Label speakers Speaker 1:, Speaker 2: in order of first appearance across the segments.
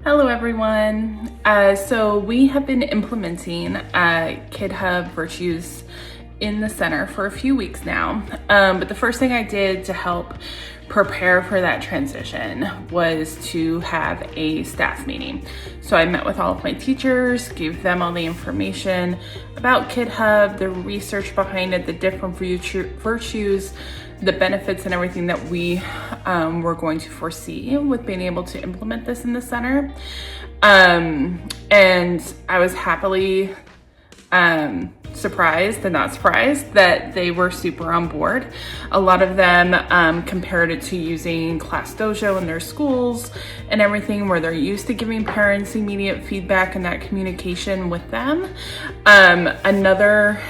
Speaker 1: Hello everyone. So we have been implementing KidHub Virtues in the center for a few weeks now. But the first thing I did to help prepare for that transition was to have a staff meeting. So I met with all of my teachers, gave them all the information about KidHub, the research behind it, the different virtues, the benefits and everything that we were going to foresee with being able to implement this in the center. And I was happily surprised and not surprised that they were super on board. A lot of them compared it to using ClassDojo in their schools and everything, where they're used to giving parents immediate feedback and that communication with them. Another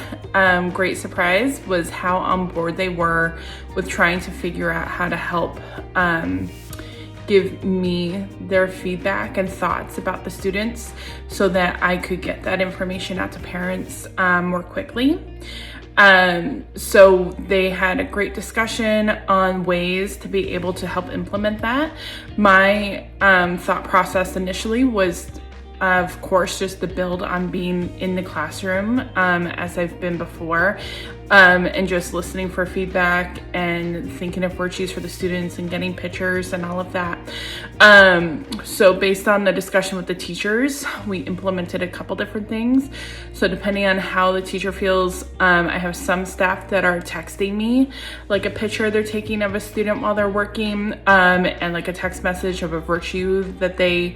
Speaker 1: great surprise was how on board they were with trying to figure out how to help give me their feedback and thoughts about the students so that I could get that information out to parents more quickly. So they had a great discussion on ways to be able to help implement that. My thought process initially was, of course, just to build on being in the classroom as I've been before, and just listening for feedback and thinking of virtues for the students and getting pictures and all of that. So based on the discussion with the teachers, we implemented a couple different things. So depending on how the teacher feels, I have some staff that are texting me like a picture they're taking of a student while they're working, and like a text message of a virtue that they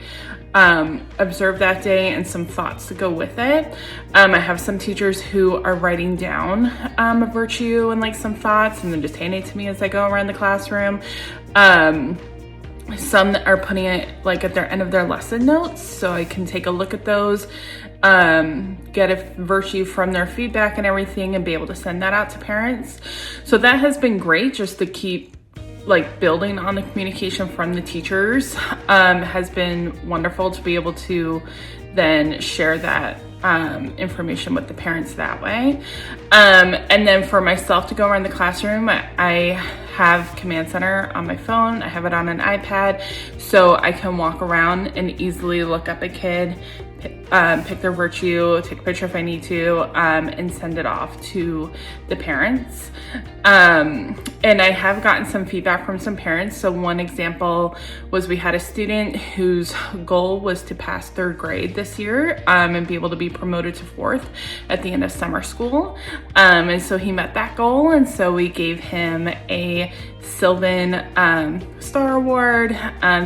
Speaker 1: observed that day and some thoughts to go with it. I have some teachers who are writing down a virtue and like some thoughts and then just handing it to me as I go around the classroom. Some that are putting it like at their end of their lesson notes so I can take a look at those, get a virtue from their feedback and everything and be able to send that out to parents. So that has been great, just to keep like building on the communication from the teachers. Has been wonderful to be able to then share that information with the parents that way. And then for myself to go around the classroom, I have Command Center on my phone. I have it on an iPad, so I can walk around and easily look up a kid, pick their virtue, take a picture if I need to, and send it off to the parents. And I have gotten some feedback from some parents. So one example was we had a student whose goal was to pass 3rd grade this year, and be able to be promoted to 4th at the end of summer school. And so he met that goal, and so we gave him a Sylvan Star Award,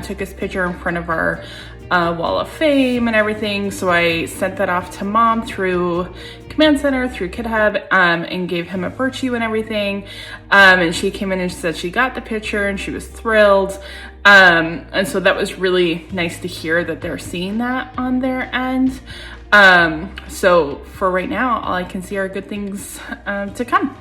Speaker 1: took his picture in front of our Wall of Fame and everything. So I sent that off to mom through Command Center, through KidHub, and gave him a virtue and everything. And she came in and said she got the picture and she was thrilled. And so that was really nice to hear that they're seeing that on their end. So for right now, all I can see are good things to come.